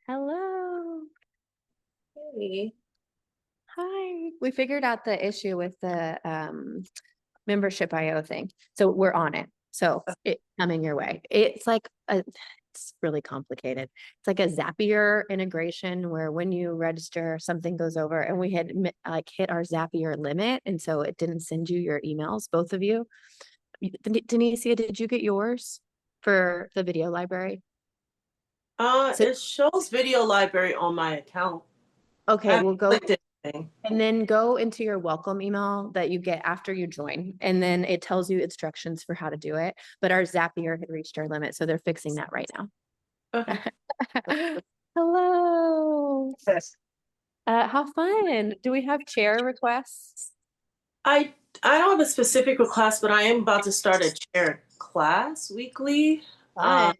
Hello. Hey. Hi. We figured out the issue with the membership IO thing. So we're on it. So it's coming your way. It's really complicated. It's like a Zapier integration where when you register, something goes over, and we had like hit our Zapier limit. And so it didn't send you your emails, both of you. Denicia, did you get yours for the video library? So, It shows video library on my account. I okay, haven't we'll go. clicked anything. And then go into your welcome email that you get after you join. And then it tells you instructions for how to do it. But our Zapier had reached our limit. So they're fixing that right now. Okay. Hello. Yes. How fun. Do we have chair requests? I I don't have a specific class, but I am about to start a chair class weekly. Fun.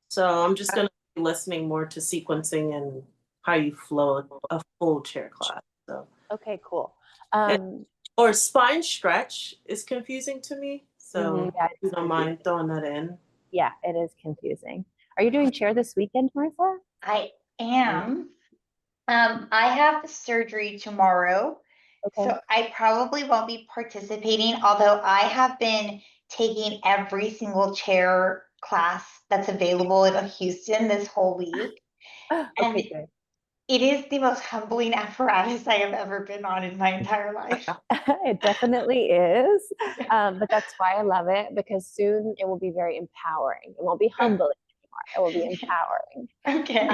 So I'm just gonna be listening more to sequencing and how you flow a full chair class. So Okay, cool. and, Um, or spine stretch is confusing to me. So yeah, if you don't mind throwing that in. yeah, it is confusing. Are you doing chair this weekend, Martha? I am. I have surgery tomorrow, Okay. so I probably won't be participating, although I have been taking every single chair class that's available in Houston this whole week. And Okay, good. it is the most humbling apparatus I have ever been on in my entire life. It definitely is. But that's why I love it, because soon it will be very empowering. It won't be humbling anymore. It will be empowering. Okay.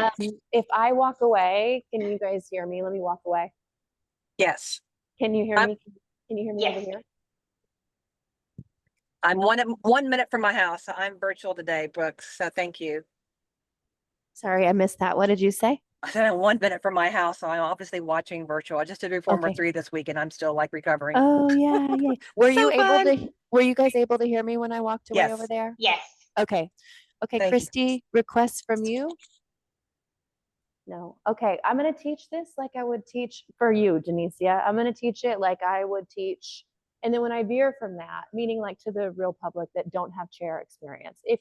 If I walk away, can you guys hear me? Let me walk away. Yes. Can you hear I'm, me? Can you hear me over Yes. here? I'm 1 minute from my house. I'm virtual today, Brooks. So thank you. Sorry, I missed that. What did you say? I said I'm 1 minute from my house, so I'm obviously watching virtual. I just did Reformer Okay. 3 this week and I'm still like recovering. Oh yeah, yeah. So fun. Were you guys able to hear me when I walked away over Yes. there? Yes. Okay. Okay, Thank you. Christy, requests from you? No. Okay, I'm going to teach this like I would teach for you, Denicia. I'm going to teach it like I would teach. And then when I veer from that, meaning like to the real public that don't have chair experience, I'll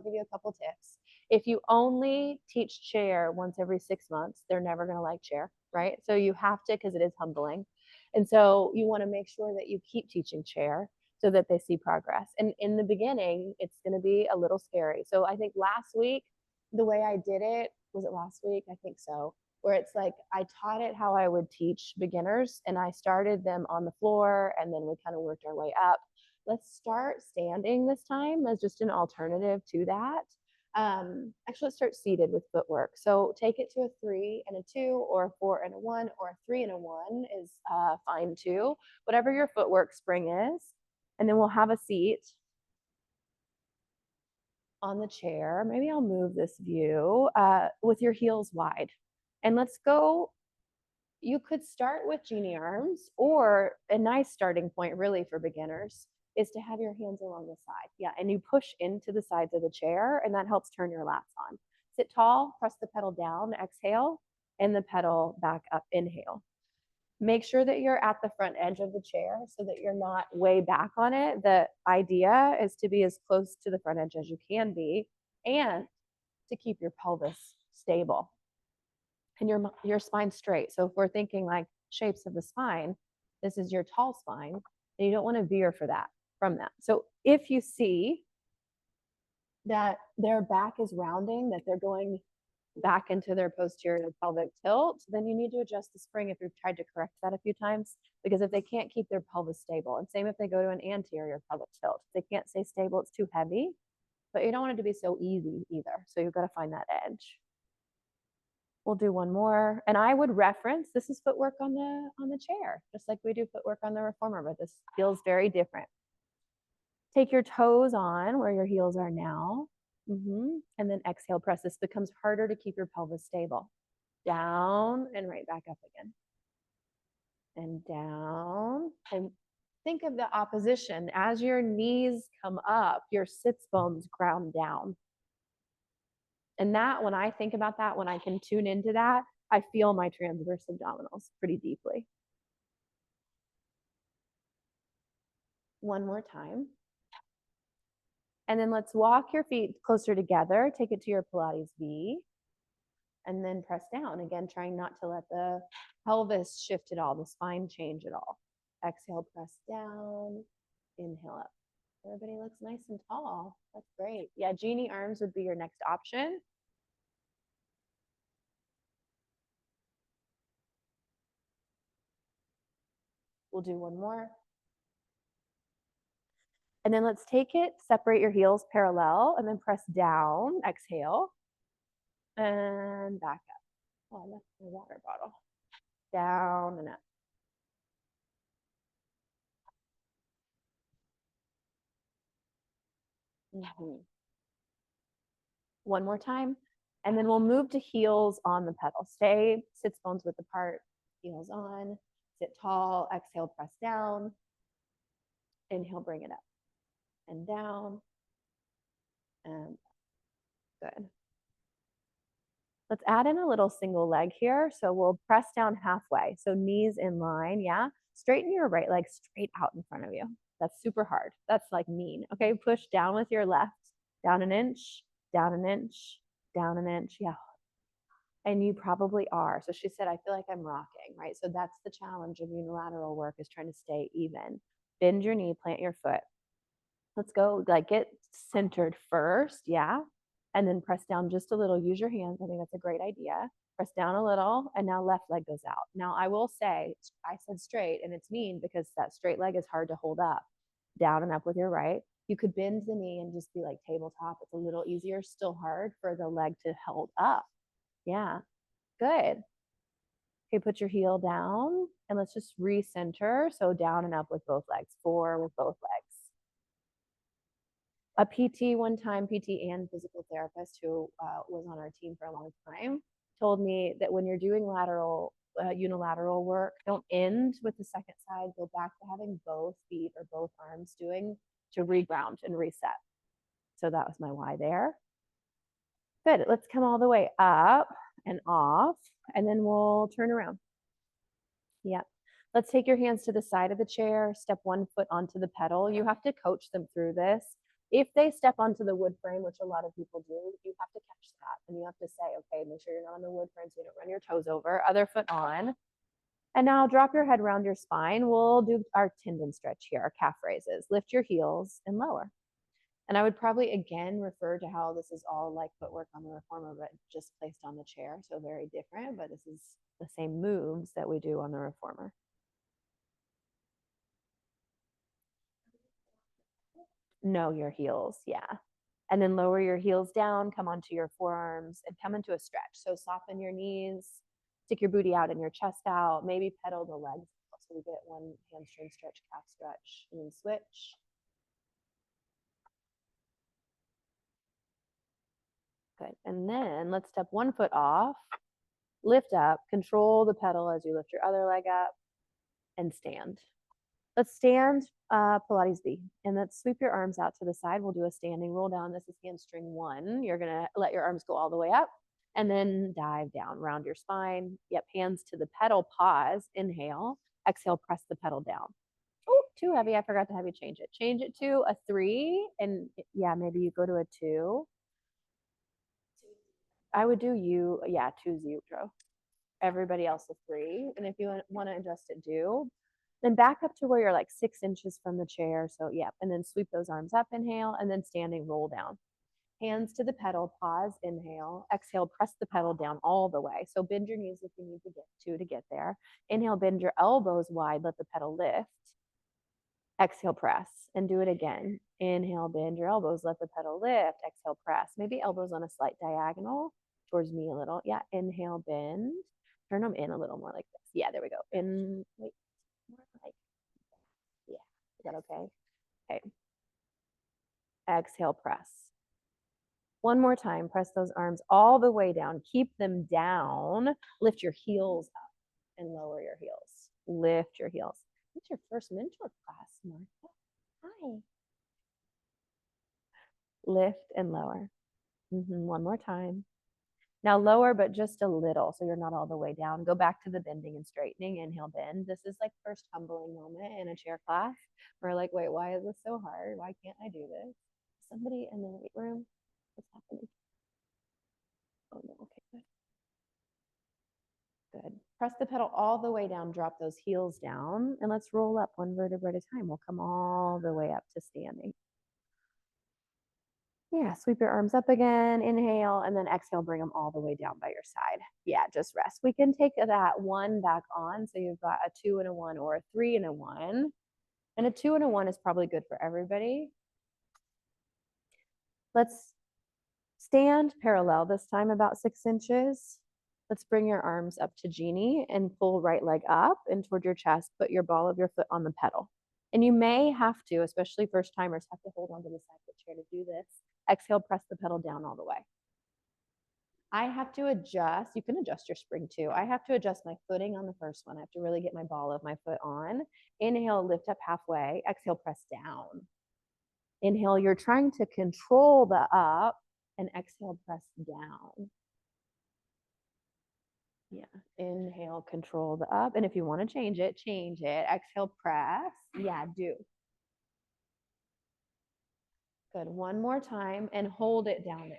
give you a couple tips. If you only teach chair once every 6 months, they're never going to like chair, right? So you have to, because it is humbling. And so you want to make sure that you keep teaching chair so that they see progress. And in the beginning, it's going to be a little scary. So I think last week, the way I did it, was it last week? I think so. Where it's like I taught it how I would teach beginners, and I started them on the floor and then we kind of worked our way up. Let's start standing this time as just an alternative to that. Actually, let's start seated with footwork. So take it to a 3 and a 2, or a 4 and a 1, or a 3 and a 1 is fine too. Whatever your footwork spring is. And then we'll have a seat on the chair. Maybe I'll move this view with your heels wide. And let's go. You could start with genie arms, or a nice starting point really for beginners is to have your hands along the side. Yeah, and you push into the sides of the chair, and that helps turn your lats on. Sit tall, press the pedal down, exhale, and the pedal back up, inhale. Make sure that you're at the front edge of the chair so that you're not way back on it. The idea is to be as close to the front edge as you can be, and to keep your pelvis stable and your spine straight. So if we're thinking like shapes of the spine, this is your tall spine, and you don't want to veer from that. So if you see that their back is rounding, that they're going back into their posterior pelvic tilt, then you need to adjust the spring if you've tried to correct that a few times, because if they can't keep their pelvis stable, and same if they go to an anterior pelvic tilt, if they can't stay stable, it's too heavy, but you don't want it to be so easy either. So you've got to find that edge. We'll do one more, and I would reference, this is footwork on the chair, just like we do footwork on the reformer, but this feels very different. Take your toes on where your heels are now. And then exhale, press. This becomes harder to keep your pelvis stable. Down and right back up again. And down. And think of the opposition. As your knees come up, your sits bones ground down. And that, when I think about that, when I can tune into that, I feel my transverse abdominals pretty deeply. One more time. And then let's walk your feet closer together. Take it to your Pilates V. And then press down. Again, trying not to let the pelvis shift at all, the spine change at all. Exhale, press down. Inhale up. Everybody looks nice and tall. That's great. Yeah, genie arms would be your next option. We'll do one more. And then let's take it, separate your heels parallel, and then press down. Exhale. And back up. Oh, I left my water bottle. Down and up. One more time. And then we'll move to heels on the pedal. Stay sits bones width apart, heels on, sit tall, exhale, press down. Inhale, bring it up and down. And good. Let's add in a little single leg here. So we'll press down halfway. So knees in line, yeah. Straighten your right leg straight out in front of you. That's super hard. That's like mean. Okay, push down with your left, down an inch, down an inch, down an inch. Yeah. And you probably are. So she said, I feel like I'm rocking, right? So that's the challenge of unilateral work, is trying to stay even. Bend your knee, plant your foot. Let's go, like, get centered first, yeah. And then press down just a little. Use your hands. I think that's a great idea. Press down a little, and now left leg goes out. Now I will say, I said straight, and it's mean because that straight leg is hard to hold up. Down and up with your right. You could bend the knee and just be like tabletop. It's a little easier, still hard for the leg to hold up. Yeah, good. Okay, put your heel down, and let's just recenter. So down and up with both legs, 4 with both legs. A PT one time, PT and physical therapist who was on our team for a long time, told me that when you're doing unilateral work, don't end with the second side. Go back to having both feet or both arms doing to reground and reset. So that was my why there. Good. Let's come all the way up and off, and then we'll turn around. Yep. Let's take your hands to the side of the chair. Step one foot onto the pedal. You have to coach them through this. If they step onto the wood frame, which a lot of people do, you have to catch that. And you have to say, okay, make sure you're not on the wood frame so you don't run your toes over. Other foot on. And now drop your head around your spine. We'll do our tendon stretch here, our calf raises. Lift your heels and lower. And I would probably, again, refer to how this is all like footwork on the reformer, but just placed on the chair. So very different, but this is the same moves that we do on the reformer. No, your heels, yeah. And then lower your heels down, come onto your forearms, and come into a stretch. So soften your knees, stick your booty out and your chest out, maybe pedal the legs. So we get one hamstring stretch, calf stretch, and then switch. Good. And then let's step one foot off, lift up, control the pedal as you lift your other leg up, and stand. Let's stand Pilates B, and let's sweep your arms out to the side. We'll do a standing roll down. This is hamstring 1. You're gonna let your arms go all the way up and then dive down, round your spine. Yep, hands to the pedal, pause, inhale, exhale, press the pedal down. Oh, too heavy, I forgot to have you change it. Change it to a 3, and yeah, maybe you go to a 2. I would do you, yeah, 2-0. Everybody else a 3, and if you want to adjust it, do. Then back up to where you're like 6 inches from the chair. So yeah, and then sweep those arms up, inhale, and then standing roll down. Hands to the pedal, pause, inhale, exhale, press the pedal down all the way. So bend your knees if you need to get there. Inhale, bend your elbows wide, let the pedal lift. Exhale, press, and do it again. Inhale, bend your elbows, let the pedal lift. Exhale, press. Maybe elbows on a slight diagonal towards me a little. Yeah, inhale, bend. Turn them in a little more like this. Yeah, there we go. In, wait. Like, yeah, is that okay? Okay. Exhale, press. One more time, press those arms all the way down. Keep them down. Lift your heels up and lower your heels. Lift your heels. It's your first mentor class, Martha. Hi. Lift and lower. One more time. Now lower, but just a little, so you're not all the way down. Go back to the bending and straightening. Inhale, bend. This is like first humbling moment in a chair class. We're like, wait, why is this so hard? Why can't I do this? somebody in the weight room? What's happening? Oh no, okay, good. Good. Press the pedal all the way down, drop those heels down, and let's roll up one vertebra at a time. We'll come all the way up to standing. Yeah, sweep your arms up again, inhale, and then exhale, bring them all the way down by your side. Yeah, just rest. We can take that one back on. So you've got a 2 and a 1 or a 3 and a 1. And a 2 and a 1 is probably good for everybody. Let's stand parallel this time, about 6 inches. Let's bring your arms up to genie and pull right leg up and toward your chest. Put your ball of your foot on the pedal. And you may have to, especially first timers, have to hold onto the side of the chair to do this. Exhale, press the pedal down all the way. I have to adjust. You can adjust your spring too. I have to adjust my footing on the first one. I have to really get my ball of my foot on. Inhale, lift up halfway. Exhale, press down. Inhale, you're trying to control the up, and exhale, press down. Yeah, inhale, control the up. And if you want to change it, change it. Exhale, press. Yeah, do. Good. One more time and hold it down there.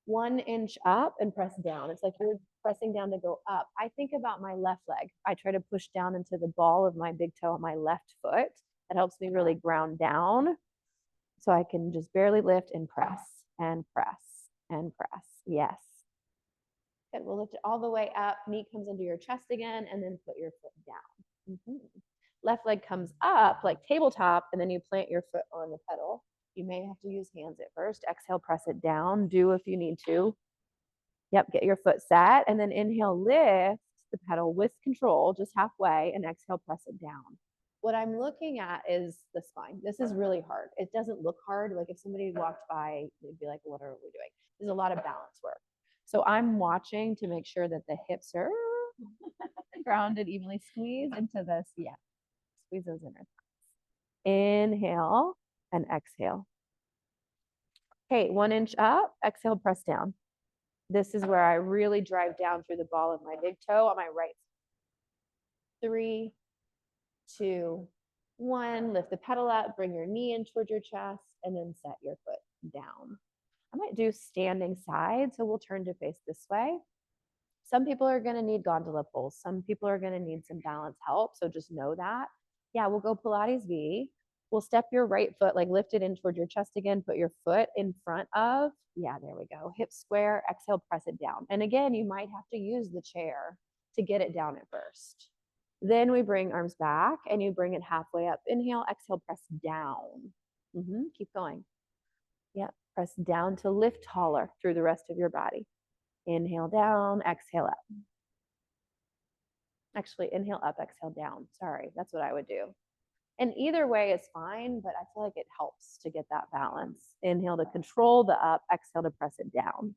1 inch up and press down. It's like you're pressing down to go up. I think about my left leg. I try to push down into the ball of my big toe on my left foot. That helps me really ground down. So I can just barely lift and press and press and press. Yes. Good. We'll lift it all the way up. Knee comes into your chest again, and then put your foot down. Left leg comes up like tabletop, and then you plant your foot on the pedal. You may have to use hands at first. Exhale, press it down. Do if you need to. Yep, get your foot set, and then inhale, lift the pedal with control, just halfway, and exhale, press it down. What I'm looking at is the spine. This is really hard. It doesn't look hard. Like if somebody walked by, they'd be like, what are we doing? There's a lot of balance work. So I'm watching to make sure that the hips are grounded, evenly squeezed into this. Yeah, squeeze those inner thighs. Inhale and exhale. Okay, 1 inch up, exhale, press down. This is where I really drive down through the ball of my big toe on my right. 3, 2, 1. Lift the pedal up, bring your knee in toward your chest, and then set your foot down. I might do standing side, so we'll turn to face this way. Some people are going to need gondola pulls. Some people are going to need some balance help, so just know that. Yeah, we'll go Pilates V. We'll step your right foot, like lift it in toward your chest again, put your foot in front of, yeah, there we go. Hip square, exhale, press it down. And again, you might have to use the chair to get it down at first. Then we bring arms back and you bring it halfway up. Inhale, exhale, press down. Keep going. Yep, press down to lift taller through the rest of your body. Inhale down, exhale up. Actually, inhale up, exhale down. Sorry, that's what I would do. And either way is fine, but I feel like it helps to get that balance. Inhale to control the up, exhale to press it down.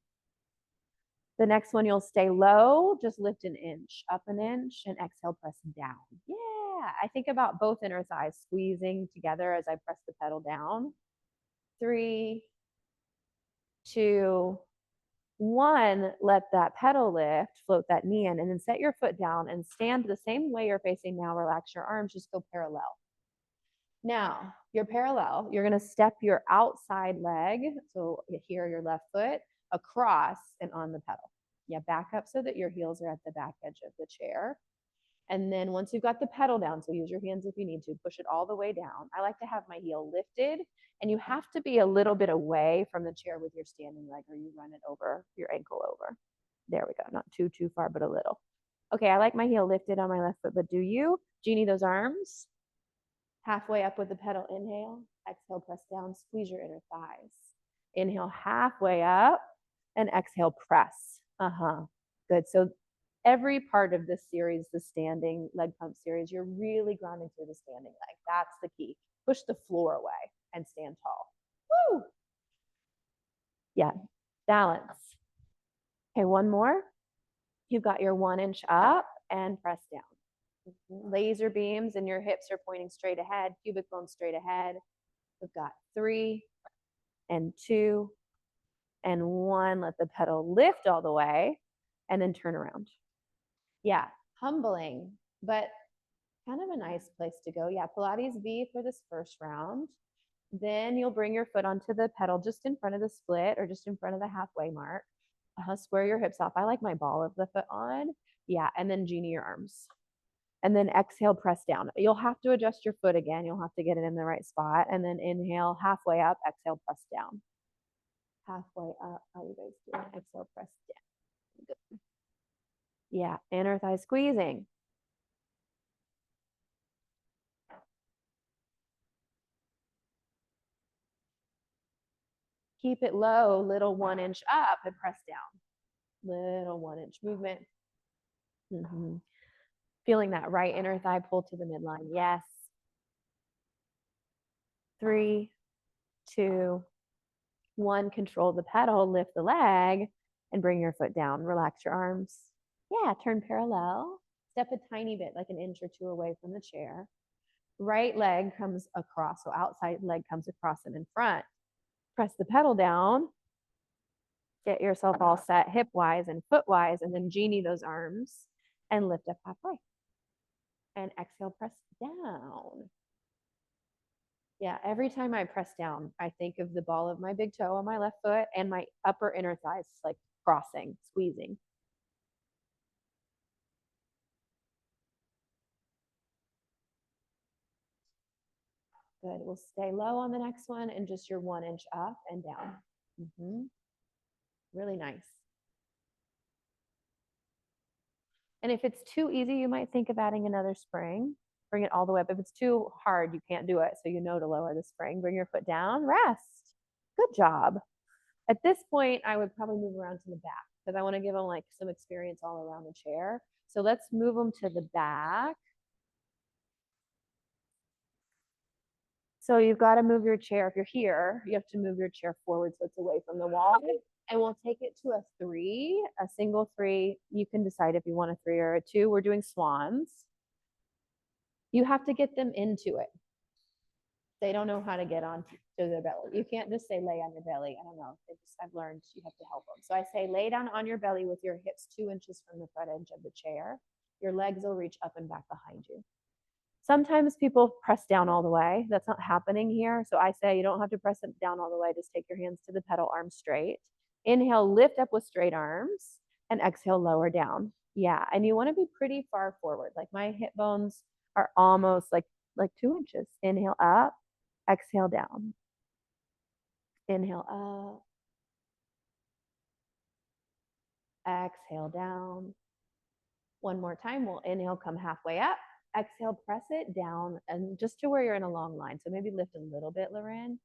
The next one, you'll stay low, just lift an inch, up an inch, and exhale, press down. Yeah, I think about both inner thighs squeezing together as I press the pedal down. 3, 2, 1, let that pedal lift, float that knee in, and then set your foot down and stand the same way you're facing now. Relax your arms, just go parallel. Now, you're parallel. You're going to step your outside leg, so here your left foot, across and on the pedal. Yeah, back up so that your heels are at the back edge of the chair. And then once you've got the pedal down, so use your hands if you need to, push it all the way down. I like to have my heel lifted, and you have to be a little bit away from the chair with your standing leg, or you run it over, your ankle over. There we go, not too far, but a little. Okay, I like my heel lifted on my left foot, but do you? Jeannie, those arms. Halfway up with the pedal, inhale, exhale, press down, squeeze your inner thighs. Inhale, halfway up, and exhale, press. Good. So every part of this series, the standing leg pump series, you're really grounding through the standing leg. That's the key. Push the floor away and stand tall. Woo! Yeah, balance. Okay, one more. You've got your 1 inch up and press down. Laser beams and your hips are pointing straight ahead, pubic bone straight ahead. We've got 3 and 2 and 1. Let the pedal lift all the way and then turn around. Yeah, humbling, but kind of a nice place to go. Yeah, Pilates V for this first round. Then you'll bring your foot onto the pedal just in front of the split or just in front of the halfway mark. Square your hips off. I like my ball of the foot on. Yeah, and then genie your arms. And then exhale, press down. You'll have to adjust your foot again. You'll have to get it in the right spot. And then inhale, halfway up, exhale, press down. Halfway up. How are you guys doing? Exhale, press down. Good. Yeah, inner thigh squeezing. Keep it low, little 1 inch up and press down. Little 1 inch movement. Feeling that right inner thigh pull to the midline. Yes. 3, 2, 1. Control the pedal, lift the leg, and bring your foot down. Relax your arms. Yeah, turn parallel. Step a tiny bit, like an inch or two away from the chair. Right leg comes across, so outside leg comes across and in front. Press the pedal down. Get yourself all set hip-wise and foot-wise, and then genie those arms and lift up halfway. And exhale, press down. Yeah, every time I press down, I think of the ball of my big toe on my left foot and my upper inner thighs like crossing, squeezing. Good. We'll stay low on the next one and just your 1 inch up and down. Really nice. And if it's too easy, you might think of adding another spring. Bring it all the way up. If it's too hard, you can't do it. So you know to lower the spring. Bring your foot down, rest. Good job. At this point, I would probably move around to the back because I want to give them like some experience all around the chair. So let's move them to the back. So you've got to move your chair. If you're here, you have to move your chair forward so it's away from the wall. And we'll take it to a 3, a single 3. You can decide if you want a 3 or a 2. We're doing swans. You have to get them into it. They don't know how to get onto their belly. You can't just say lay on your belly. I don't know. I've learned you have to help them. So I say lay down on your belly with your hips 2 inches from the front edge of the chair. Your legs will reach up and back behind you. Sometimes people press down all the way. That's not happening here. So I say you don't have to press it down all the way. Just take your hands to the pedal, arms straight. Inhale, lift up with straight arms, and exhale, lower down. Yeah, and you want to be pretty far forward. Like my hip bones are almost like 2 inches. Inhale up, exhale down. Inhale up, exhale down. One more time, we'll inhale, come halfway up. Exhale, press it down and just to where you're in a long line. So maybe lift a little bit, Loren.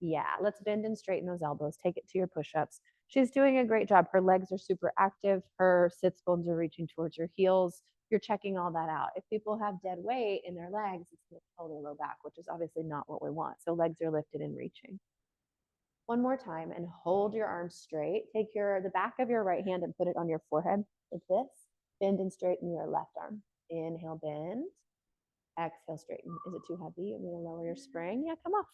Yeah, let's bend and straighten those elbows. Take it to your push-ups. She's doing a great job. Her legs are super active. Her sits bones are reaching towards your heels. You're checking all that out. If people have dead weight in their legs, it's going to pull their low back, which is obviously not what we want. So legs are lifted and reaching. One more time and hold your arms straight. Take the back of your right hand and put it on your forehead like this. Bend and straighten your left arm. Inhale, bend. Exhale, straighten. Is it too heavy? I'm going to lower your spring. Yeah, come off.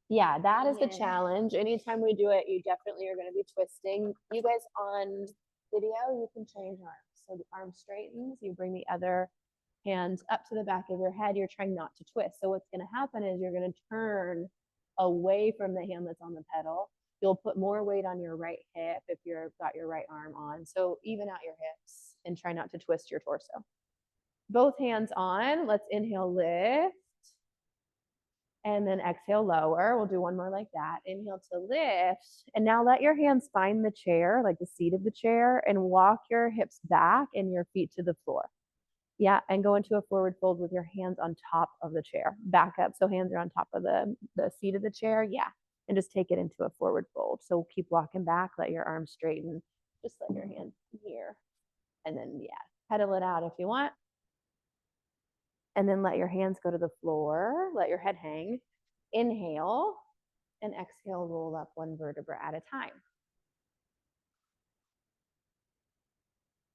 Yeah, that is the challenge. Anytime we do it, you definitely are going to be twisting. You guys on video, you can change arms. So the arm straightens. You bring the other hand up to the back of your head. You're trying not to twist. So what's going to happen is you're going to turn away from the hand that's on the pedal. You'll put more weight on your right hip if you've got your right arm on. So even out your hips and try not to twist your torso. Both hands on. Let's inhale, lift. And then exhale, lower. We'll do one more like that. Inhale to lift. And now let your hands find the chair, like the seat of the chair, and walk your hips back and your feet to the floor. Yeah, and go into a forward fold with your hands on top of the chair. Back up, so hands are on top of the seat of the chair. Yeah, and just take it into a forward fold. So keep walking back, let your arms straighten. Just let your hands here. And then, yeah, pedal it out if you want. And then let your hands go to the floor. Let your head hang. Inhale and exhale, roll up one vertebra at a time.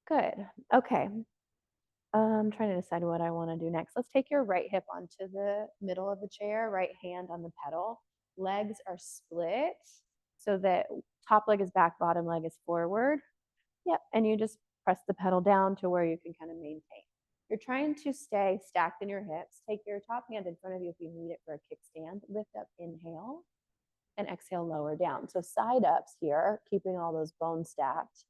Good. Okay. I'm trying to decide what I want to do next. Let's take your right hip onto the middle of the chair, right hand on the pedal. Legs are split so that top leg is back, bottom leg is forward. Yep. And you just press the pedal down to where you can kind of maintain. You're trying to stay stacked in your hips. Take your top hand in front of you if you need it for a kickstand. Lift up, inhale, and exhale, lower down. So side ups here, keeping all those bones stacked.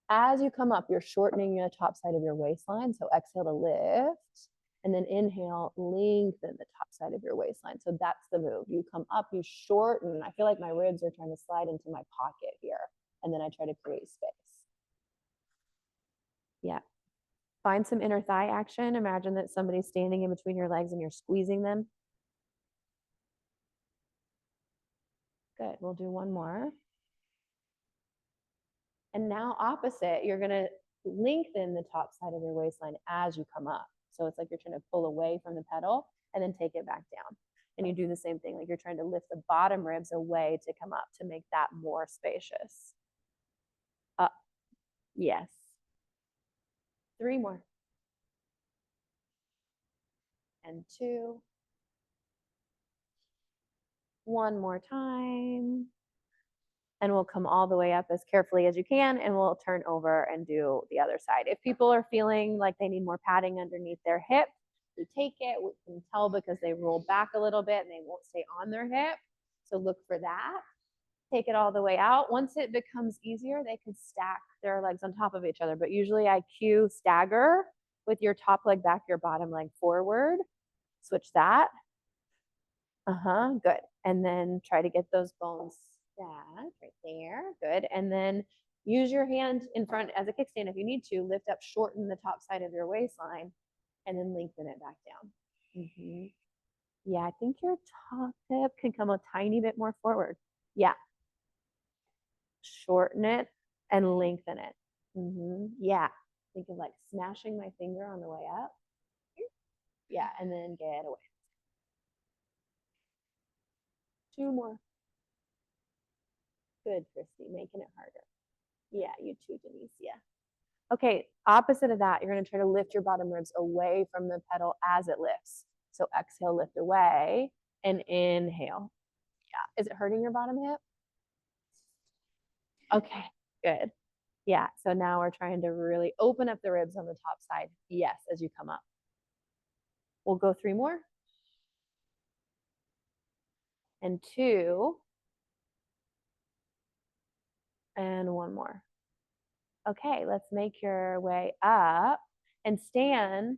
As you come up, you're shortening the top side of your waistline. So exhale to lift, and then inhale, lengthen the top side of your waistline. So that's the move. You come up, you shorten. I feel like my ribs are trying to slide into my pocket here. And then I try to create space. Yeah. Find some inner thigh action. Imagine that somebody's standing in between your legs and you're squeezing them. Good. We'll do one more. And now opposite, you're going to lengthen the top side of your waistline as you come up. So it's like you're trying to pull away from the pedal and then take it back down. And you do the same thing, like you're trying to lift the bottom ribs away to come up to make that more spacious. Up. Yes. 3 more. And 2. 1 more time. And we'll come all the way up as carefully as you can, and we'll turn over and do the other side. If people are feeling like they need more padding underneath their hip, we take it. We can tell because they roll back a little bit and they won't stay on their hip. So look for that. Take it all the way out. Once it becomes easier, they can stack their legs on top of each other. But usually I cue stagger with your top leg back, your bottom leg forward. Switch that. Good. And then try to get those bones stacked right there. Good. And then use your hand in front as a kickstand if you need to. Lift up, shorten the top side of your waistline, and then lengthen it back down. Yeah, I think your top hip can come a tiny bit more forward. Yeah. Shorten it and lengthen it. Yeah. Think of like smashing my finger on the way up. Yeah, and then get away. 2 more. Good, Christy, making it harder. Yeah, you too, Denise. Yeah. Okay, opposite of that, you're going to try to lift your bottom ribs away from the pedal as it lifts. So exhale, lift away, and inhale. Yeah. Is it hurting your bottom hip? Okay, good. Yeah, so now we're trying to really open up the ribs on the top side. Yes, as you come up. We'll go 3 more. And 2. And 1 more. Okay, let's make your way up and stand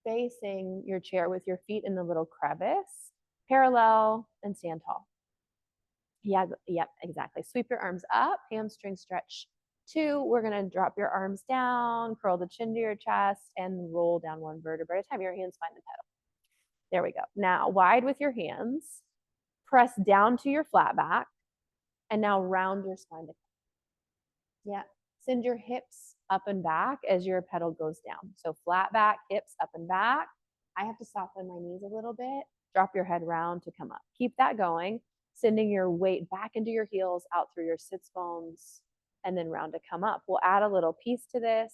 facing your chair with your feet in the little crevice, parallel, and stand tall. Yeah, yep, exactly. Sweep your arms up, hamstring stretch. 2, we're gonna drop your arms down, curl the chin to your chest, and roll down 1 vertebra at a time. Your hands find the pedal. There we go. Now, wide with your hands, press down to your flat back, and now round your spine to yeah. Send your hips up and back as your pedal goes down. So flat back, hips up and back. I have to soften my knees a little bit. Drop your head round to come up. Keep that going. Sending your weight back into your heels, out through your sits bones, and then round to come up. We'll add a little piece to this.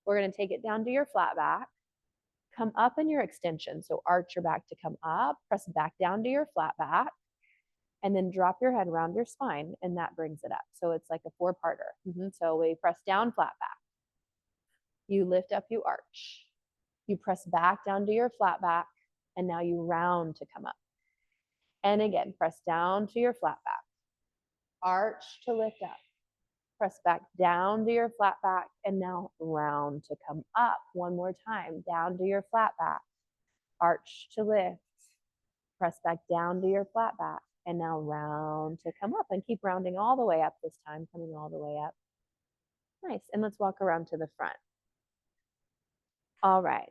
We're going to take it down to your flat back. Come up in your extension. So arch your back to come up. Press back down to your flat back. And then drop your head around your spine, and that brings it up. So it's like a 4-parter. So we press down, flat back. You lift up, you arch. You press back down to your flat back, and now you round to come up. And again, press down to your flat back. Arch to lift up. Press back down to your flat back, and now round to come up. 1 more time, down to your flat back. Arch to lift. Press back down to your flat back. And now round to come up, and keep rounding all the way up this time, coming all the way up. Nice. And let's walk around to the front. All right.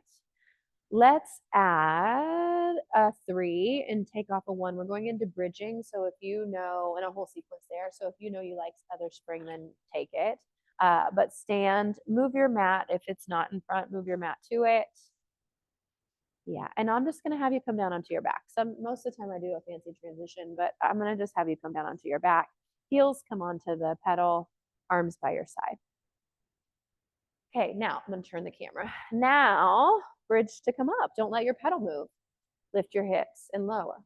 Let's add a 3 and take off a 1. We're going into bridging. So if you know, and a whole sequence there. So if you know you like other spring, then take it. But stand, move your mat. If it's not in front, move your mat to it. Yeah, and I'm just gonna have you come down onto your back. Most of the time I do a fancy transition, but I'm gonna just have you come down onto your back. Heels come onto the pedal, arms by your side. Okay, now I'm gonna turn the camera. Now, bridge to come up. Don't let your pedal move. Lift your hips and lower.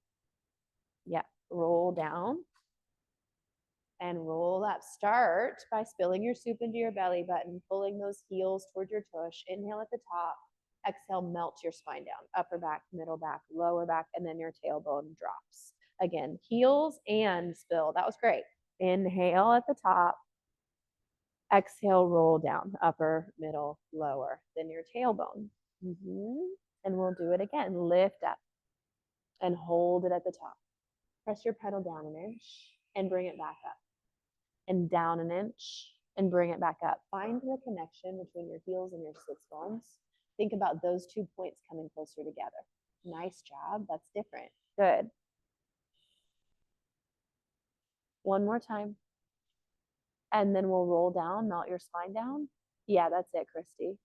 Yeah, roll down and roll up. Start by spilling your soup into your belly button, pulling those heels toward your tush. Inhale at the top. Exhale, melt your spine down, upper back, middle back, lower back, and then your tailbone drops. Again, heels and spill. That was great. Inhale at the top. Exhale, roll down, upper, middle, lower, then your tailbone. And we'll do it again. Lift up and hold it at the top. Press your pedal down an inch and bring it back up. And down an inch and bring it back up. Find the connection between your heels and your sits bones. Think about those 2 points coming closer together. Nice job. That's different. Good. One more time. And then we'll roll down, melt your spine down. Yeah, that's it, Christy.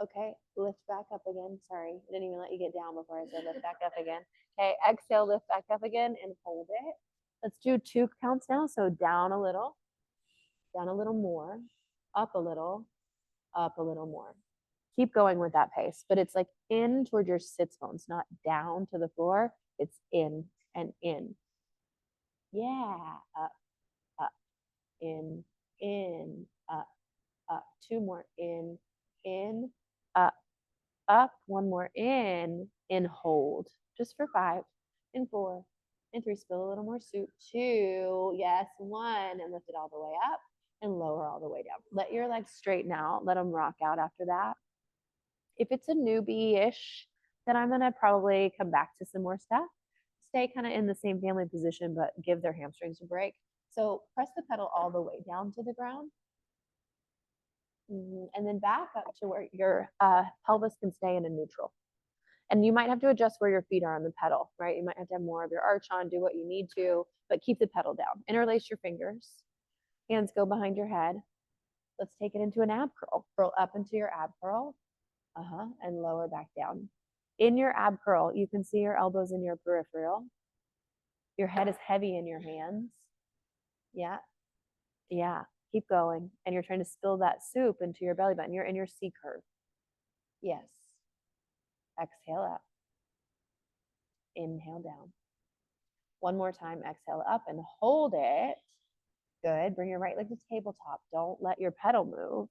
Okay, lift back up again. Sorry, I didn't even let you get down before I said lift back up again. Okay, exhale, lift back up again and hold it. Let's do 2 counts now. So down a little more, up a little more. Keep going with that pace, but it's like in toward your sits bones, not down to the floor. It's in and in. Yeah, up, in, up. 2 more, in, up. One more, in, hold. Just for 5, and 4, and 3. Spill a little more soup. 2, yes, 1, and lift it all the way up and lower all the way down. Let your legs straighten out. Let them rock out after that. If it's a newbie-ish, then I'm gonna probably come back to some more stuff. Stay kind of in the same family position, but give their hamstrings a break. So press the pedal all the way down to the ground. And then back up to where your pelvis can stay in a neutral. And you might have to adjust where your feet are on the pedal, right? You might have to have more of your arch on, do what you need to, but keep the pedal down. Interlace your fingers. Hands go behind your head. Let's take it into an ab curl. Curl up into your ab curl. And lower back down. In your ab curl, you can see your elbows in your peripheral. Your head is heavy in your hands. Yeah. Keep going. And you're trying to spill that soup into your belly button. You're in your C curve. Yes. Exhale up. Inhale down. One more time. Exhale up and hold it. Good. Bring your right leg to tabletop. Don't let your pedal move.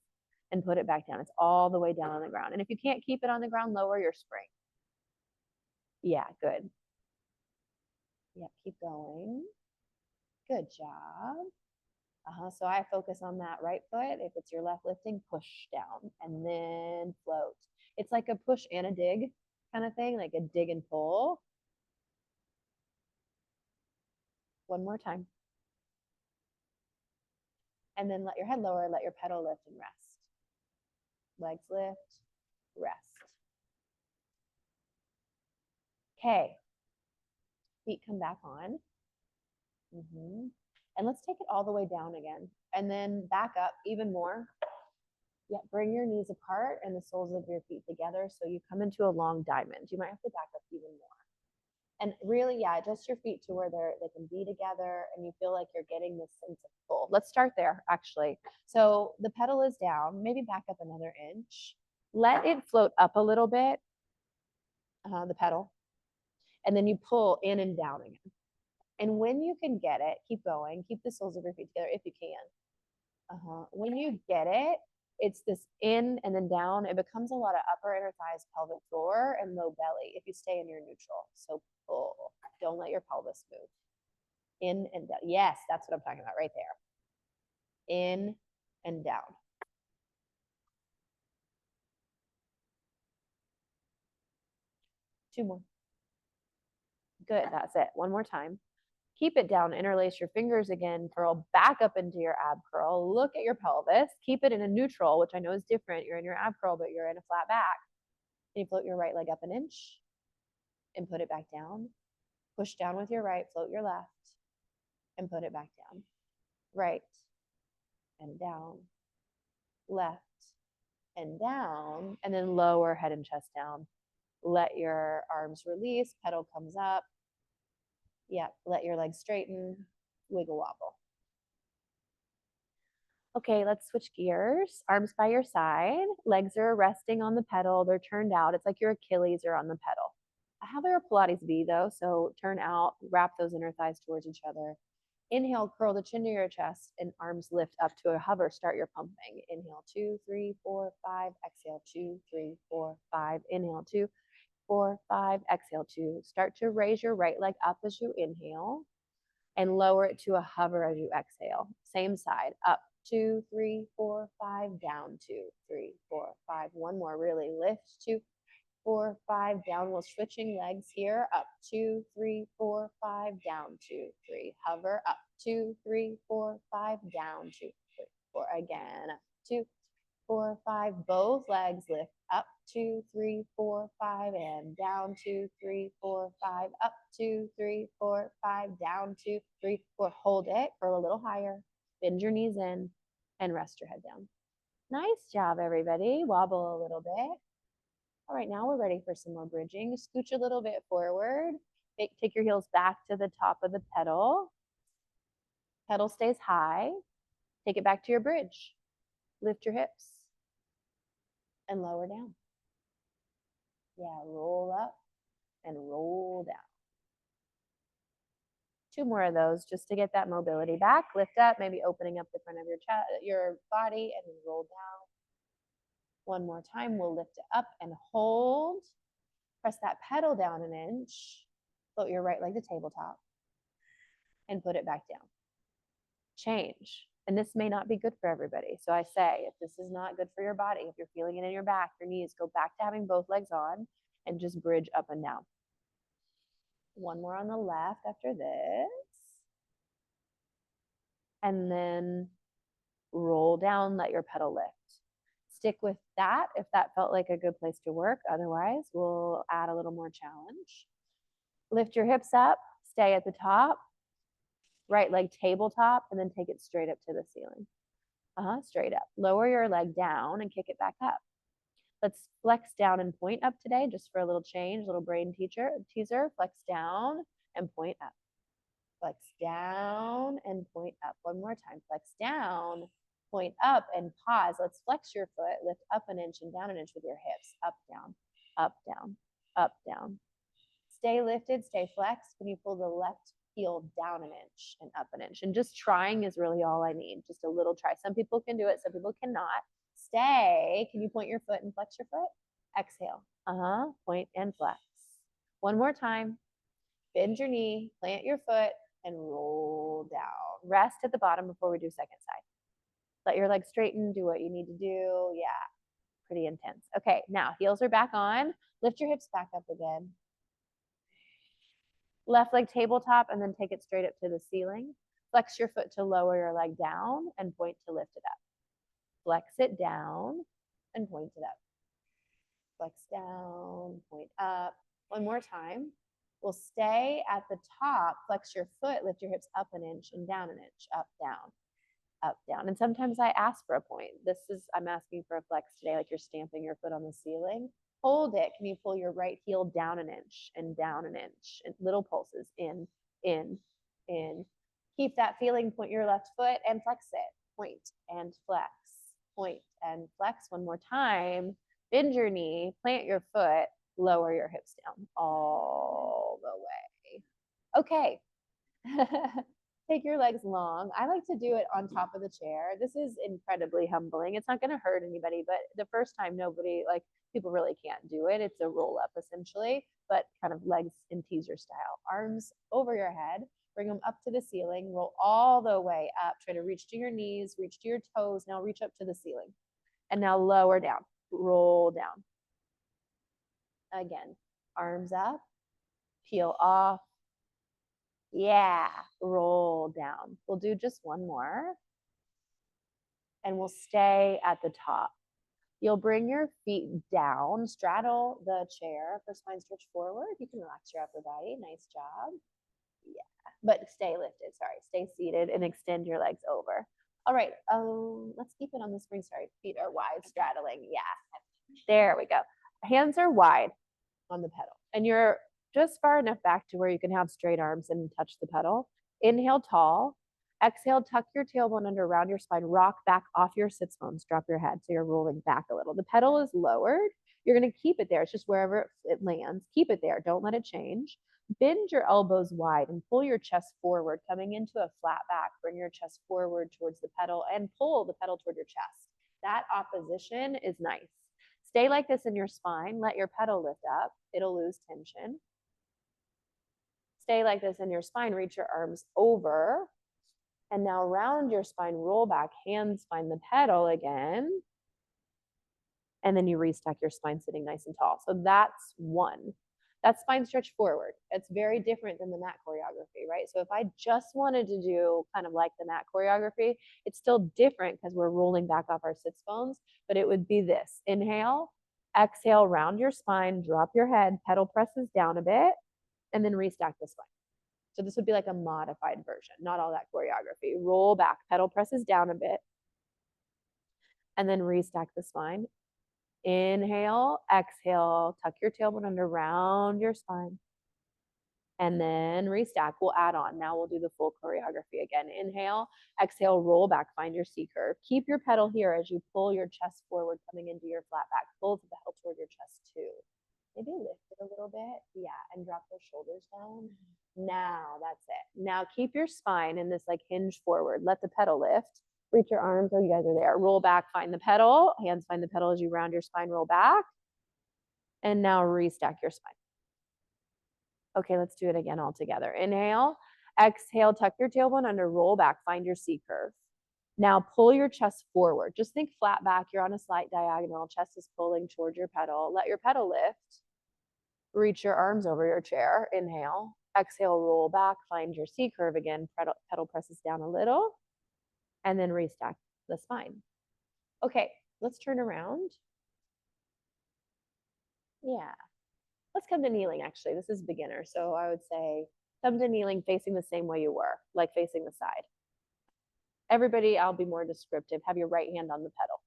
And put it back down. It's all the way down on the ground. And if you can't keep it on the ground, lower your spring. Yeah, good. Yeah, keep going. Good job. So I focus on that right foot. If it's your left lifting, push down and then float. It's like a push and a dig kind of thing, like a dig and pull. One more time. And then let your head lower, let your pedal lift and rest. Legs lift, rest. Okay. Feet come back on. And let's take it all the way down again. And then back up even more. Yeah, bring your knees apart and the soles of your feet together so you come into a long diamond. You might have to back up even more. And really, yeah, adjust your feet to where they can be together and you feel like you're getting this sense of pull. Let's start there, actually. So the pedal is down, maybe back up another inch. Let it float up a little bit, the pedal, and then you pull in and down again. And when you can get it, keep going, keep the soles of your feet together if you can. When you get it, it's this in and then down. It becomes a lot of upper inner thighs, pelvic floor, and low belly if you stay in your neutral. So pull. Don't let your pelvis move. In and down. Yes, that's what I'm talking about right there. In and down. Two more. Good, that's it. One more time. Keep it down, interlace your fingers again, curl back up into your ab curl. Look at your pelvis. Keep it in a neutral, which I know is different. You're in your ab curl, but you're in a flat back. And you float your right leg up an inch and put it back down. Push down with your right, float your left, and put it back down. Right and down, left and down, and then lower head and chest down. Let your arms release, pedal comes up. Yeah, let your legs straighten, wiggle wobble. Okay, let's switch gears. Arms by your side, legs are resting on the pedal, they're turned out. It's like your Achilles are on the pedal. Have your Pilates be though, so turn out, wrap those inner thighs towards each other. Inhale, curl the chin to your chest and arms lift up to a hover. Start your pumping. Inhale, 2, 3, 4, 5. Exhale, 2, 3, 4, 5. Inhale, 2, 4, 5. Exhale, 2. Start to raise your right leg up as you inhale and lower it to a hover as you exhale. Same side, up, 2, 3, 4, 5. Down, 2, 3, 4, 5. One more, really lift, 2, 4, 5. Down. We're switching legs here. Up, 2, 3, 4, 5. Down, 2, 3. Hover. Up, 2, 3, 4, 5. Down, 2, 3, 4. Again. Up, 2, 4, 5. Both legs lift. Up, 2, 3, 4, 5. And down, 2, 3, 4, 5. Up, 2, 3, 4, 5. Down, 2, 3, 4. Hold it. Curl a little higher. Bend your knees in and rest your head down. Nice job, everybody. Wobble a little bit. All right, now we're ready for some more bridging. Scooch a little bit forward. Take your heels back to the top of the pedal. Pedal stays high. Take it back to your bridge. Lift your hips and lower down. Yeah, roll up and roll down. 2 more of those just to get that mobility back. Lift up, maybe opening up the front of your chest, your body, and then roll down. One more time, we'll lift it up and hold. Press that pedal down an inch. Float your right leg to tabletop and put it back down. Change. And this may not be good for everybody. So I say, if this is not good for your body, if you're feeling it in your back, your knees, go back to having both legs on and just bridge up and down. One more on the left after this. And then roll down, let your pedal lift. Stick with that if that felt like a good place to work. Otherwise, we'll add a little more challenge. Lift your hips up, stay at the top. Right leg tabletop, and then take it straight up to the ceiling. Straight up. Lower your leg down and kick it back up. Let's flex down and point up today, just for a little change, little brain teaser. Flex down and point up. Flex down and point up. One more time. Flex down, point up, and pause. Let's flex your foot. Lift up an inch and down an inch with your hips. Up, down, up, down, up, down. Stay lifted, stay flexed. When you pull the left heel down an inch and up an inch. And just trying is really all I need. Just a little try. Some people can do it, some people cannot. Stay. Can you point your foot and flex your foot? Exhale. Point and flex. One more time. Bend your knee, plant your foot, and roll down. Rest at the bottom before we do second side. Let your legs straighten, do what you need to do. Yeah, pretty intense. Okay, now heels are back on. Lift your hips back up again. Left leg tabletop and then take it straight up to the ceiling. Flex your foot to lower your leg down and point to lift it up. Flex it down and point it up. Flex down, point up. One more time. We'll stay at the top. Flex your foot, lift your hips up an inch and down an inch, up, down, up, down. And sometimes I ask for a point. I'm asking for a flex today, like you're stamping your foot on the ceiling. Hold it. Can you pull your right heel down an inch and down an inch? And little pulses, in, in, in. Keep that feeling, point your left foot and flex it. Point and flex, point and flex. One more time. Bend your knee, plant your foot, lower your hips down all the way. Okay. Take your legs long. I like to do it on top of the chair. This is incredibly humbling. It's not going to hurt anybody, but the first time people really can't do it. It's a roll up essentially, but kind of legs in teaser style. Arms over your head, bring them up to the ceiling, roll all the way up. Try to reach to your knees, reach to your toes. Now reach up to the ceiling. And now lower down, roll down. Again, arms up, peel off. Yeah, roll down. We'll do just one more. And we'll stay at the top. You'll bring your feet down, straddle the chair for spine stretch forward. You can relax your upper body. Nice job. Yeah, but stay lifted. Sorry, stay seated and extend your legs over. All right, let's keep it on the spring. Sorry, feet are wide, straddling. Yeah, there we go. Hands are wide on the pedal. And you're just far enough back to where you can have straight arms and touch the pedal. Inhale tall. Exhale, tuck your tailbone under, round your spine, rock back off your sits bones, drop your head. So you're rolling back a little. The pedal is lowered. You're going to keep it there. It's just wherever it lands. Keep it there. Don't let it change. bend your elbows wide and pull your chest forward, coming into a flat back. Bring your chest forward towards the pedal and pull the pedal toward your chest. That opposition is nice. Stay like this in your spine. Let your pedal lift up. It'll lose tension. Stay like this in your spine. Reach your arms over. And now round your spine, roll back, hands find the pedal again. And then you restack your spine sitting nice and tall. So that's one. That's spine stretch forward. It's very different than the mat choreography, right? So if I just wanted to do kind of like the mat choreography, it's still different because we're rolling back off our sits bones, but it would be this. Inhale, exhale, round your spine, drop your head, pedal presses down a bit, and then restack the spine. So this would be like a modified version, not all that choreography. Roll back, pedal presses down a bit, and then restack the spine. Inhale, exhale, tuck your tailbone under, round your spine. And then restack, we'll add on. Now we'll do the full choreography again. Inhale, exhale, roll back, find your C curve. Keep your pedal here as you pull your chest forward, coming into your flat back. Pull the pedal toward your chest too. Maybe lift it a little bit. Yeah, and drop those shoulders down. Now that's it. Now keep your spine in this like hinge forward. Let the pedal lift. Reach your arms. Oh, you guys are there. Roll back, find the pedal. Hands find the pedal as you round your spine, roll back. And now restack your spine. Okay, let's do it again all together. Inhale, exhale, tuck your tailbone under, roll back, find your C curve. Now pull your chest forward. Just think flat back. You're on a slight diagonal. Chest is pulling towards your pedal. Let your pedal lift. Reach your arms over your chair. Inhale, exhale, roll back, find your C curve again. Pedal presses down a little. And then restack the spine. Okay, let's turn around. Yeah. Let's come to kneeling, actually. This is beginner. So I would say come to kneeling facing the same way you were, like facing the side. Everybody, I'll be more descriptive. Have your right hand on the pedal.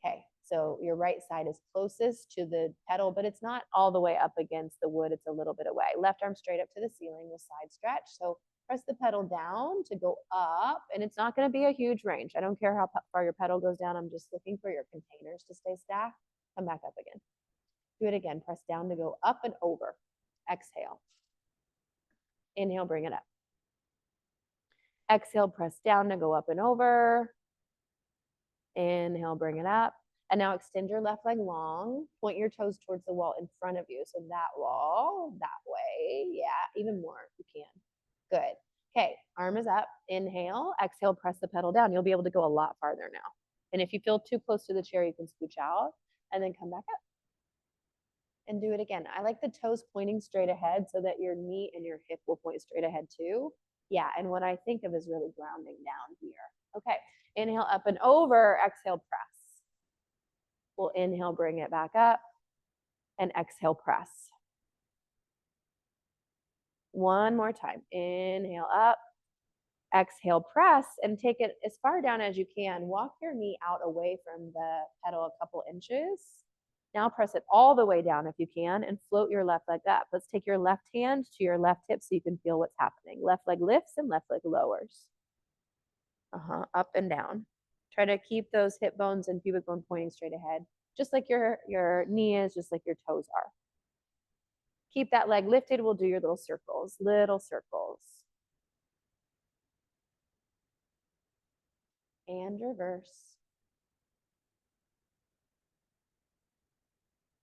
Okay, so your right side is closest to the pedal, but it's not all the way up against the wood. It's a little bit away. Left arm straight up to the ceiling with side stretch. So press the pedal down to go up, and it's not going to be a huge range. I don't care how far your pedal goes down. I'm just looking for your containers to stay stacked. Come back up again. Do it again. Press down to go up and over. Exhale. Inhale, bring it up. Exhale, press down to go up and over. Inhale, bring it up. And now extend your left leg long. Point your toes towards the wall in front of you. So that wall, that way. Yeah, even more if you can. Good. Okay, arm is up. Inhale. Exhale, press the pedal down. You'll be able to go a lot farther now. And if you feel too close to the chair, you can scooch out and then come back up. And do it again. I like the toes pointing straight ahead so that your knee and your hip will point straight ahead too. Yeah, and what I think of is really grounding down here. Okay, inhale up and over, exhale, press. We'll inhale, bring it back up, and exhale, press. One more time. Inhale up, exhale, press, and take it as far down as you can. Walk your knee out away from the pedal a couple inches. Now press it all the way down if you can and float your left leg up. Let's take your left hand to your left hip so you can feel what's happening. Left leg lifts and left leg lowers. Up and down. Try to keep those hip bones and pubic bone pointing straight ahead, just like your knee is, just like your toes are. Keep that leg lifted. We'll do your little circles, And reverse.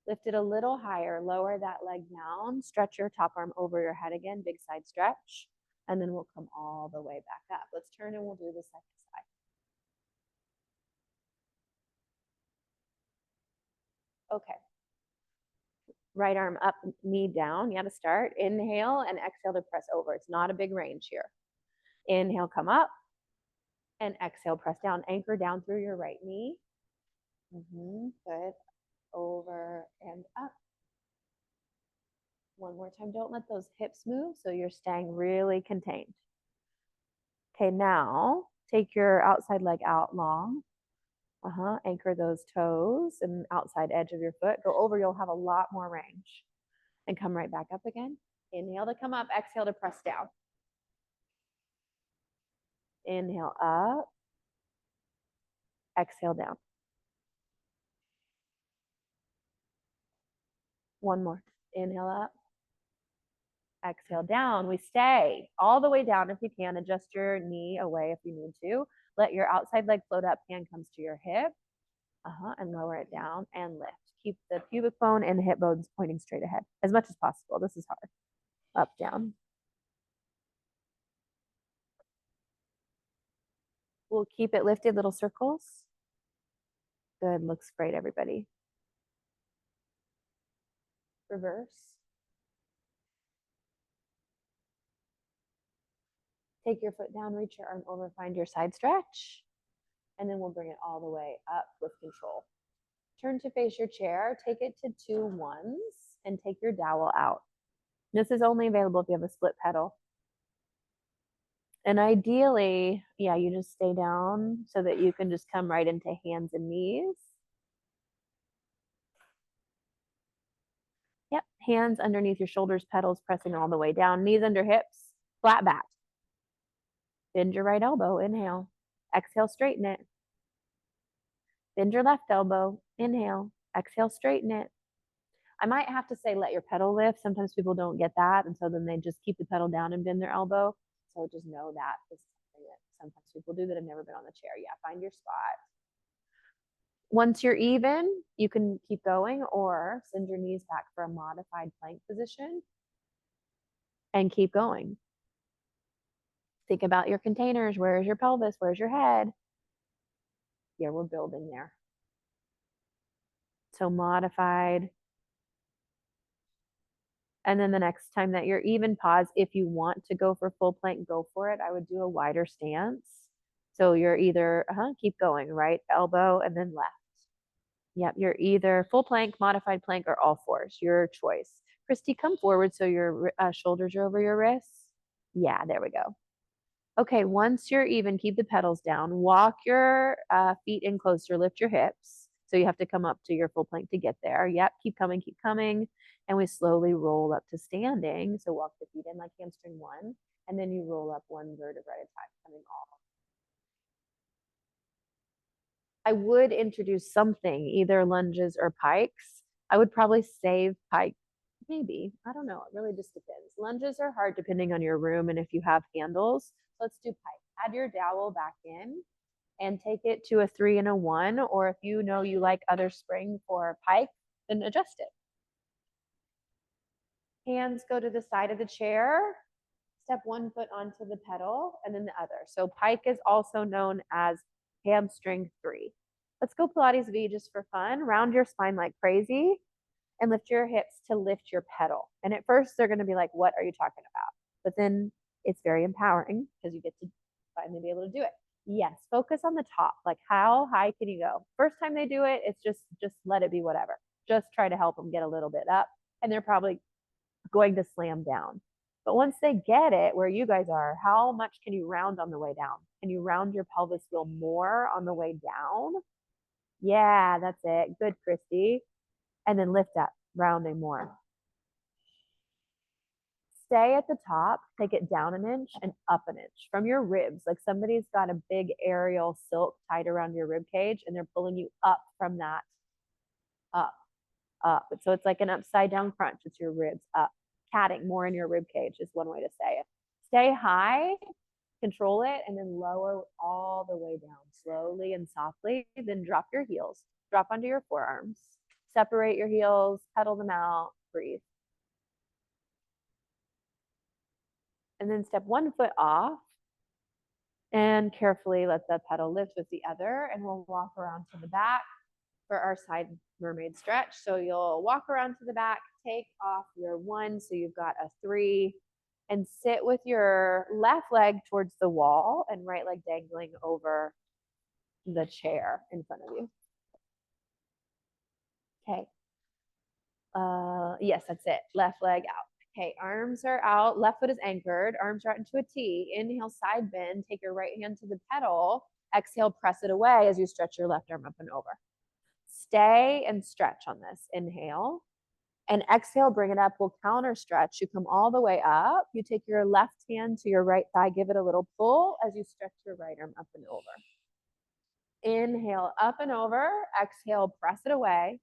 Lift it a little higher, lower that leg down, stretch your top arm over your head again, big side stretch, and then we'll come all the way back up. Let's turn and we'll do the second side. Okay. Right arm up, knee down. You got to start. Inhale and exhale to press over. It's not a big range here. Inhale, come up, and exhale, press down. Anchor down through your right knee. Good. Over and up. One more time. Don't let those hips move, so you're staying really contained. Okay, now take your outside leg out long. Anchor those toes and outside edge of your foot. Go over, you'll have a lot more range. And come right back up again. Inhale to come up, exhale to press down. Inhale up, exhale down. One more. Inhale up, Exhale down. We stay all the way down if you can. Adjust your knee away if you need to. Let your outside leg float up. Hand comes to your hip. And lower it down and lift. Keep the pubic bone and the hip bones pointing straight ahead as much as possible. This is hard. Up, down. We'll keep it lifted, little circles. Good, looks great, everybody. Reverse. Take your foot down, reach your arm over, find your side stretch. And then we'll bring it all the way up with control. Turn to face your chair, take it to 2 ones, and take your dowel out. This is only available if you have a split pedal. And ideally, yeah, you just stay down so that you can just come right into hands and knees. Yep, hands underneath your shoulders, pedals pressing all the way down, knees under hips, flat back. Bend your right elbow, inhale. Exhale, straighten it. Bend your left elbow, inhale. Exhale, straighten it. I might have to say let your pedal lift. Sometimes people don't get that, and so then they just keep the pedal down and bend their elbow. So just know that is something that sometimes people do that have never been on the chair. Yeah, find your spot. Once you're even, you can keep going or send your knees back for a modified plank position and keep going. Think about your containers. Where's your pelvis? Where's your head? Yeah, we're building there. So modified. And then the next time that you're even, pause. If you want to go for full plank, go for it. I would do a wider stance. So you're either, keep going, right elbow and then left. Yep, you're either full plank, modified plank, or all fours, your choice. Christy, come forward so your shoulders are over your wrists. Yeah, there we go. Okay, once you're even, keep the pedals down. Walk your feet in closer, lift your hips. So you have to come up to your full plank to get there. Yep, keep coming, keep coming. And we slowly roll up to standing. So walk the feet in like hamstring 1, and then you roll up 1 vertebra at a time, coming all. I would introduce something, either lunges or pikes. I would probably save pike, maybe. I don't know. It really just depends. Lunges are hard depending on your room and if you have handles. Let's do pike. Add your dowel back in and take it to a 3 and a 1, or if you know you like other spring for pike, then adjust it. Hands go to the side of the chair. Step 1 foot onto the pedal and then the other. So pike is also known as hamstring 3. Let's go Pilates V just for fun. Round your spine like crazy and lift your hips to lift your pedal. And at first they're going to be like, what are you talking about? But then it's very empowering because you get to finally be able to do it. Yes, focus on the top. Like how high can you go? First time they do it, it's just let it be whatever. Just try to help them get a little bit up, and they're probably going to slam down. But once they get it where you guys are, how much can you round on the way down? Can you round your pelvis wheel more on the way down? Yeah, that's it. Good, Christy. And then lift up, rounding more. Stay at the top, take it down an inch and up an inch from your ribs. Like somebody's got a big aerial silk tied around your rib cage and they're pulling you up from that. Up, up. So it's like an upside down crunch. It's your ribs up. Catting more in your rib cage is one way to say it. Stay high, control it, and then lower all the way down slowly and softly. Then drop your heels. Drop onto your forearms. Separate your heels, pedal them out, breathe. And then step 1 foot off and carefully let the pedal lift with the other, and we'll walk around to the back for our side mermaid stretch. So you'll walk around to the back, take off your 1, so you've got a 3, and sit with your left leg towards the wall and right leg dangling over the chair in front of you. Okay. Yes, that's it. Left leg out. Okay, arms are out, left foot is anchored, arms are out into a T. Inhale, side bend, take your right hand to the pedal. Exhale, press it away as you stretch your left arm up and over. Stay and stretch on this. Inhale. And exhale, bring it up. We'll counter stretch. You come all the way up. You take your left hand to your right thigh, give it a little pull as you stretch your right arm up and over. Inhale, up and over. Exhale, press it away.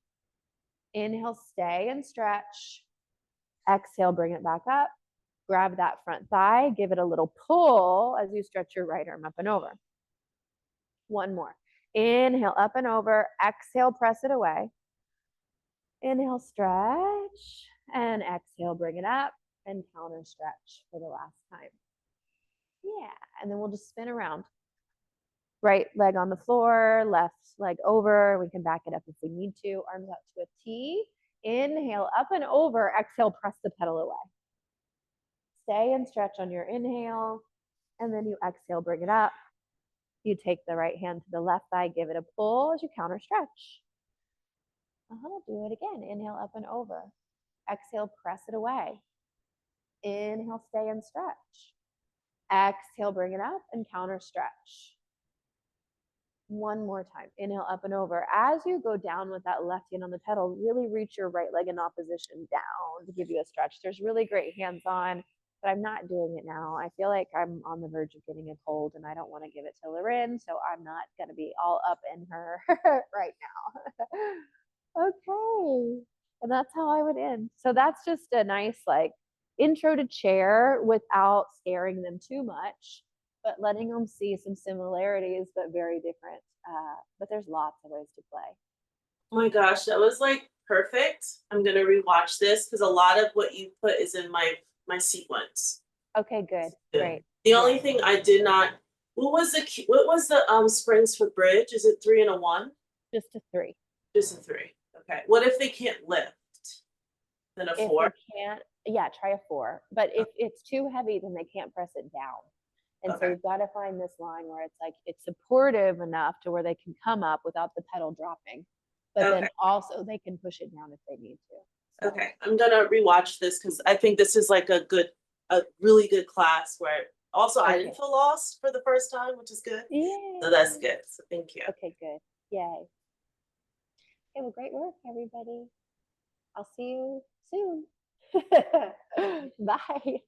Inhale, stay and stretch. Exhale, bring it back up. grab that front thigh, give it a little pull as you stretch your right arm up and over. One more. Inhale, up and over. Exhale, press it away. Inhale, stretch. And exhale, bring it up and counter stretch for the last time. Yeah, and then we'll just spin around. Right leg on the floor, left leg over. We can back it up if we need to. Arms out to a T. Inhale, up and over. Exhale, press the pedal away. Stay and stretch on your inhale. And then you exhale, bring it up. You take the right hand to the left thigh, give it a pull as you counter stretch. Do it again. Inhale, up and over. Exhale, press it away. Inhale, stay and stretch. Exhale, bring it up and counter stretch. One more time. Inhale, up and over. As you go down with that left hand on the pedal, really reach your right leg in opposition down to give you a stretch. There's really great hands-on, but I'm not doing it now. I feel like I'm on the verge of getting a cold and I don't want to give it to Loren, so I'm not going to be all up in her right now. Okay. And that's how I would end. So that's just a nice like intro to chair without scaring them too much, but letting them see some similarities, but very different. But there's lots of ways to play. Oh my gosh, that was like perfect. I'm gonna rewatch this because a lot of what you put is in my sequence. Okay, good, great. The only thing I did not. What was the springs for bridge? Is it 3 and a 1? Just a 3. Just a 3. Okay. What if they can't lift? Then a 4. If they can't, yeah, try a 4. But if it's too heavy, then they can't press it down. And so you've got to find this line where it's like it's supportive enough to where they can come up without the pedal dropping, but then also they can push it down if they need to. So. Okay, I'm gonna rewatch this because I think this is like a really good class where also I didn't feel lost for the first time, which is good. Yeah. So that's good. So thank you. Okay, good. Yay. Okay, well, great work, everybody. I'll see you soon. Bye.